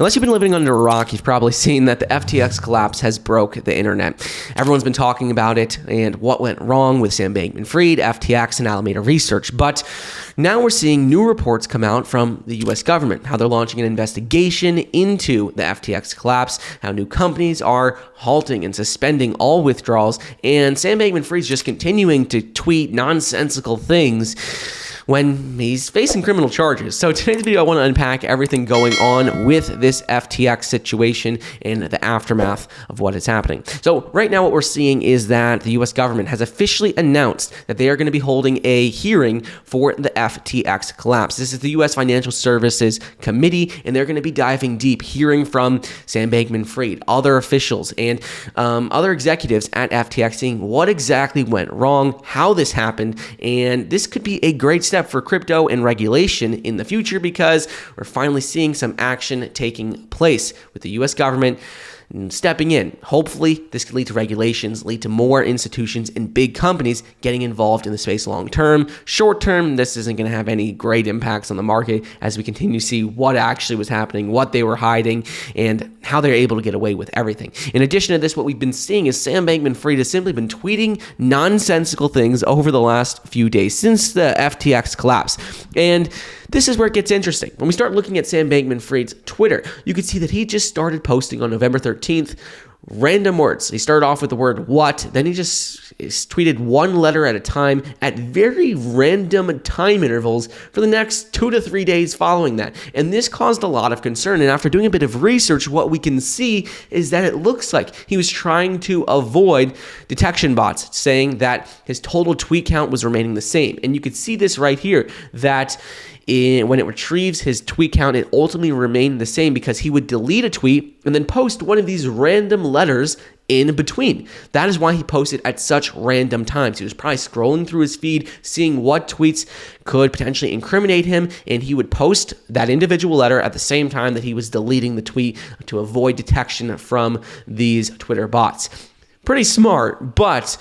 Unless you've been living under a rock, you've probably seen that the FTX collapse has broke the internet. Everyone's been talking about it and what went wrong with Sam Bankman-Fried, FTX, and Alameda Research. But now we're seeing new reports come out from the U.S. government, how they're launching an investigation into the FTX collapse, how new companies are halting and suspending all withdrawals, and Sam Bankman-Fried's just continuing to tweet nonsensical things when he's facing criminal charges. So today's video, I want to unpack everything going on with this FTX situation and the aftermath of what is happening. So right now what we're seeing is that the US government has officially announced that they are going to be holding a hearing for the FTX collapse. This is the US Financial Services Committee, and they're going to be diving deep, hearing from Sam Bankman-Fried, other officials, and other executives at FTX, seeing what exactly went wrong, how this happened, and this could be a great step for crypto and regulation in the future because we're finally seeing some action taking place with the US government stepping in. Hopefully, this could lead to regulations, lead to more institutions and big companies getting involved in the space long term. Short term, this isn't going to have any great impacts on the market as we continue to see what actually was happening, what they were hiding, and how they're able to get away with everything. In addition to this, what we've been seeing is Sam Bankman-Fried has simply been tweeting nonsensical things over the last few days since the FTX collapse. And this is where it gets interesting. When we start looking at Sam Bankman-Fried's Twitter, you can see that he just started posting on November 13th random words. He started off with the word "what," then he just tweeted one letter at a time at very random time intervals for the next 2 to 3 days following that. And this caused a lot of concern. And after doing a bit of research, what we can see is that it looks like he was trying to avoid detection bots, saying that his total tweet count was remaining the same. And you could see this right here, that when it retrieves his tweet count, it ultimately remained the same because he would delete a tweet and then post one of these random letters in between. That is why he posted at such random times. He was probably scrolling through his feed, seeing what tweets could potentially incriminate him, and he would post that individual letter at the same time that he was deleting the tweet to avoid detection from these Twitter bots. Pretty smart, but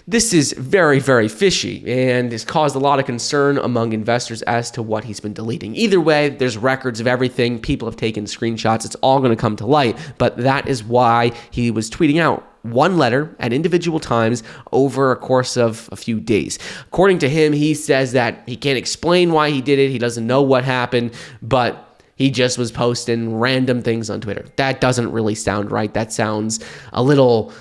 this is very, very fishy and has caused a lot of concern among investors as to what he's been deleting. Either way, there's records of everything. People have taken screenshots. It's all going to come to light, but that is why he was tweeting out one letter at individual times over a course of a few days. According to him, he says that he can't explain why he did it. He doesn't know what happened, but he just was posting random things on Twitter. That doesn't really sound right. That sounds a little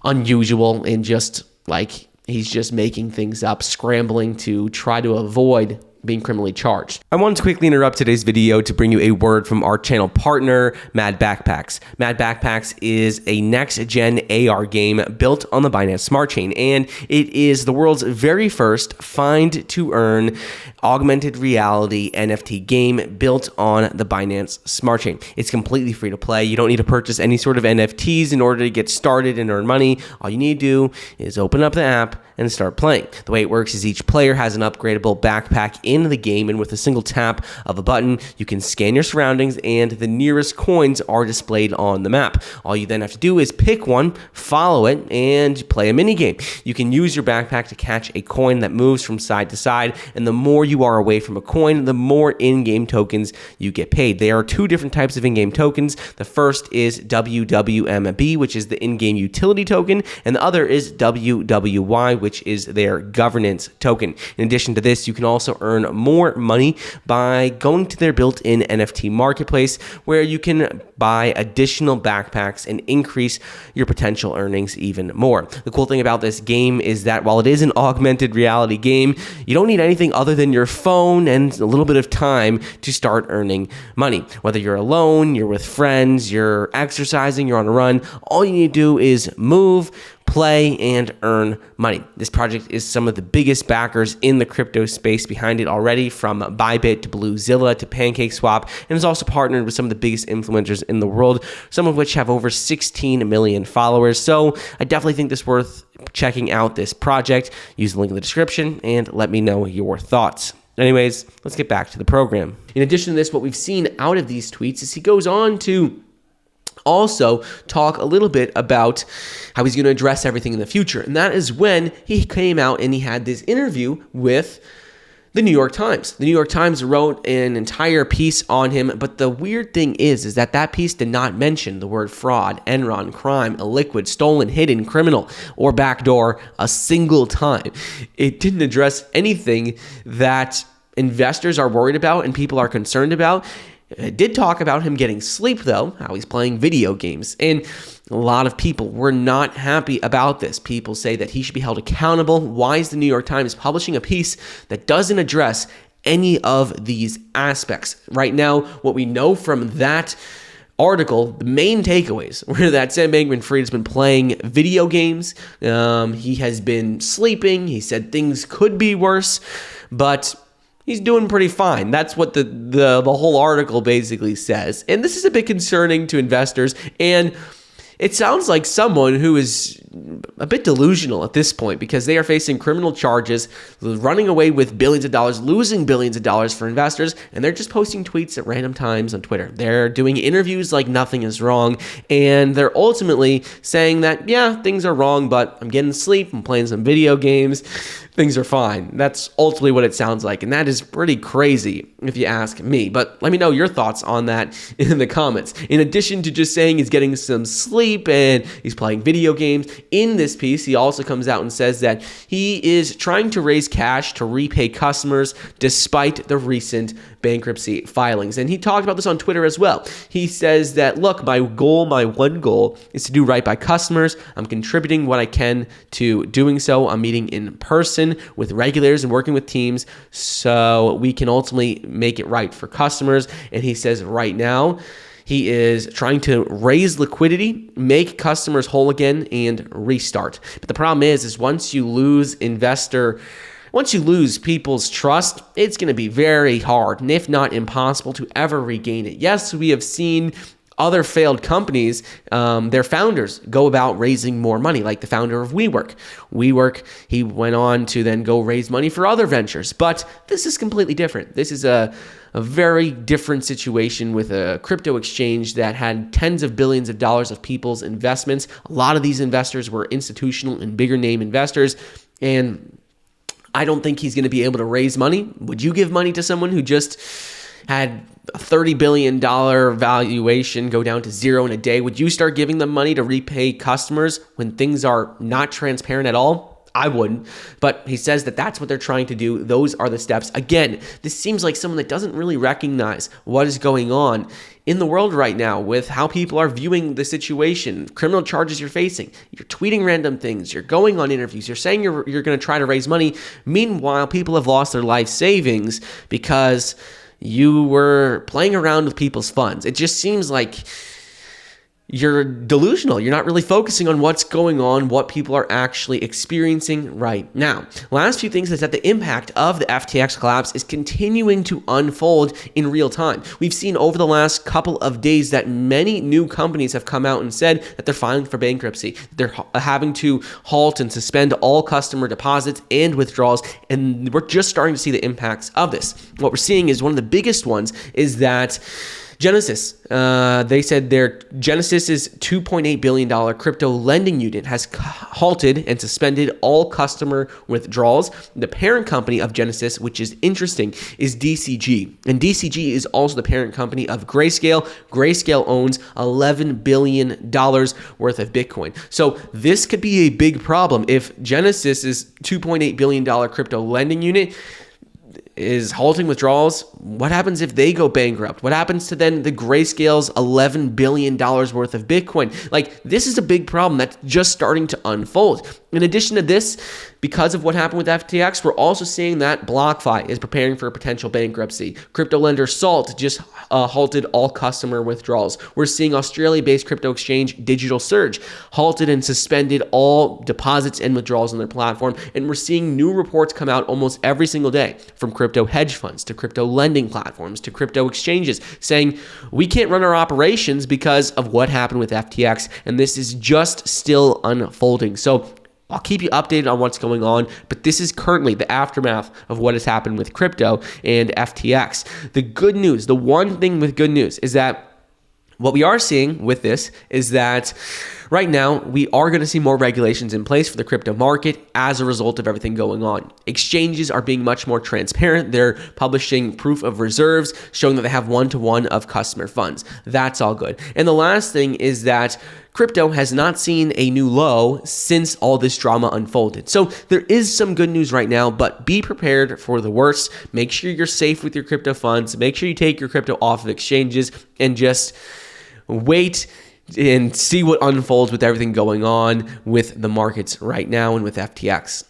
unusual and just like he's just making things up, scrambling to try to avoid being criminally charged. I wanted to quickly interrupt today's video to bring you a word from our channel partner, MadBackpacks. MadBackpacks is a next-gen AR game built on the Binance Smart Chain, and it is the world's very first find-to-earn augmented reality NFT game built on the Binance Smart Chain. It's completely free to play. You don't need to purchase any sort of NFTs in order to get started and earn money. All you need to do is open up the app and start playing. The way it works is each player has an upgradable backpack in the game, and with a single tap of a button, you can scan your surroundings and the nearest coins are displayed on the map. All you then have to do is pick one, follow it, and play a mini game. You can use your backpack to catch a coin that moves from side to side, and the more you are away from a coin, the more in-game tokens you get paid. There are two different types of in-game tokens. The first is WWMB, which is the in-game utility token, and the other is WWY, which is their governance token. In addition to this, you can also earn more money by going to their built-in NFT marketplace, where you can buy additional backpacks and increase your potential earnings even more. The cool thing about this game is that while it is an augmented reality game, you don't need anything other than your phone and a little bit of time to start earning money. Whether you're alone, you're with friends, you're exercising, you're on a run, all you need to do is move, play, and earn money. This project is some of the biggest backers in the crypto space behind it already, from Bybit to Bluezilla to PancakeSwap, and is also partnered with some of the biggest influencers in the world, some of which have over 16 million followers. So I definitely think it's worth checking out this project. Use the link in the description and let me know your thoughts. Anyways, let's get back to the program. In addition to this, what we've seen out of these tweets is he goes on to also talk a little bit about how he's going to address everything in the future. And that is when he came out and he had this interview with The New York Times. The New York Times wrote an entire piece on him, but the weird thing is that piece did not mention the word fraud, Enron, crime, illiquid, stolen, hidden, criminal, or backdoor a single time. It didn't address anything that investors are worried about and people are concerned about. It did talk about him getting sleep, though, how he's playing video games. And a lot of people were not happy about this. People say that he should be held accountable. Why is the New York Times publishing a piece that doesn't address any of these aspects? Right now, what we know from that article, the main takeaways were that Sam Bankman-Fried has been playing video games. He has been sleeping. He said things could be worse, but he's doing pretty fine. That's what the whole article basically says. And this is a bit concerning to investors. And it sounds like someone who is a bit delusional at this point because they are facing criminal charges, running away with billions of dollars, losing billions of dollars for investors, and they're just posting tweets at random times on Twitter. They're doing interviews like nothing is wrong, and they're ultimately saying that, yeah, things are wrong, but I'm getting sleep, I'm playing some video games, things are fine. That's ultimately what it sounds like, and that is pretty crazy if you ask me. But let me know your thoughts on that in the comments. In addition to just saying he's getting some sleep and he's playing video games, in this piece, he also comes out and says that he is trying to raise cash to repay customers despite the recent bankruptcy filings. And he talked about this on Twitter as well. He says that, look, my one goal is to do right by customers. I'm contributing what I can to doing so. I'm meeting in person with regulators and working with teams so we can ultimately make it right for customers. And he says right now, he is trying to raise liquidity, make customers whole again, and restart. But the problem is once you lose people's trust, it's going to be very hard, and if not impossible, to ever regain it. Yes, we have seen other failed companies, their founders go about raising more money, like the founder of WeWork. He went on to then go raise money for other ventures, but this is completely different. This is a very different situation with a crypto exchange that had tens of billions of dollars of people's investments. A lot of these investors were institutional and bigger name investors, and I don't think he's going to be able to raise money. Would you give money to someone who just had a $30 billion valuation go down to zero in a day? Would you start giving them money to repay customers when things are not transparent at all? I wouldn't, but he says that that's what they're trying to do. Those are the steps. Again, this seems like someone that doesn't really recognize what is going on in the world right now with how people are viewing the situation, criminal charges you're facing. You're tweeting random things. You're going on interviews. You're saying you're going to try to raise money. Meanwhile, people have lost their life savings because you were playing around with people's funds. It just seems like you're delusional. You're not really focusing on what's going on, what people are actually experiencing right now. Last few things is that the impact of the FTX collapse is continuing to unfold in real time. We've seen over the last couple of days that many new companies have come out and said that they're filing for bankruptcy. They're having to halt and suspend all customer deposits and withdrawals, and we're just starting to see the impacts of this. What we're seeing is one of the biggest ones is that Genesis, they said their Genesis's $2.8 billion crypto lending unit has halted and suspended all customer withdrawals. The parent company of Genesis, which is interesting, is DCG. And DCG is also the parent company of Grayscale. Grayscale owns $11 billion worth of Bitcoin. So this could be a big problem if Genesis's $2.8 billion crypto lending unit is halting withdrawals. What happens if they go bankrupt? What happens to then the Grayscale's $11 billion worth of Bitcoin? Like, this is a big problem that's just starting to unfold. In addition to this, because of what happened with FTX, we're also seeing that BlockFi is preparing for a potential bankruptcy. Crypto lender Salt just halted all customer withdrawals. We're seeing Australia-based crypto exchange Digital Surge halted and suspended all deposits and withdrawals on their platform. And we're seeing new reports come out almost every single day from crypto hedge funds to crypto lending platforms to crypto exchanges saying we can't run our operations because of what happened with FTX. And this is just still unfolding. So I'll keep you updated on what's going on, but this is currently the aftermath of what has happened with crypto and FTX. The good news, the one thing with good news is that what we are seeing with this is that Right now, we are going to see more regulations in place for the crypto market as a result of everything going on. Exchanges are being much more transparent. They're publishing proof of reserves, showing that they have one-to-one of customer funds. That's all good. And the last thing is that crypto has not seen a new low since all this drama unfolded. So there is some good news right now, but be prepared for the worst. Make sure you're safe with your crypto funds. Make sure you take your crypto off of exchanges and just wait and see what unfolds with everything going on with the markets right now and with FTX.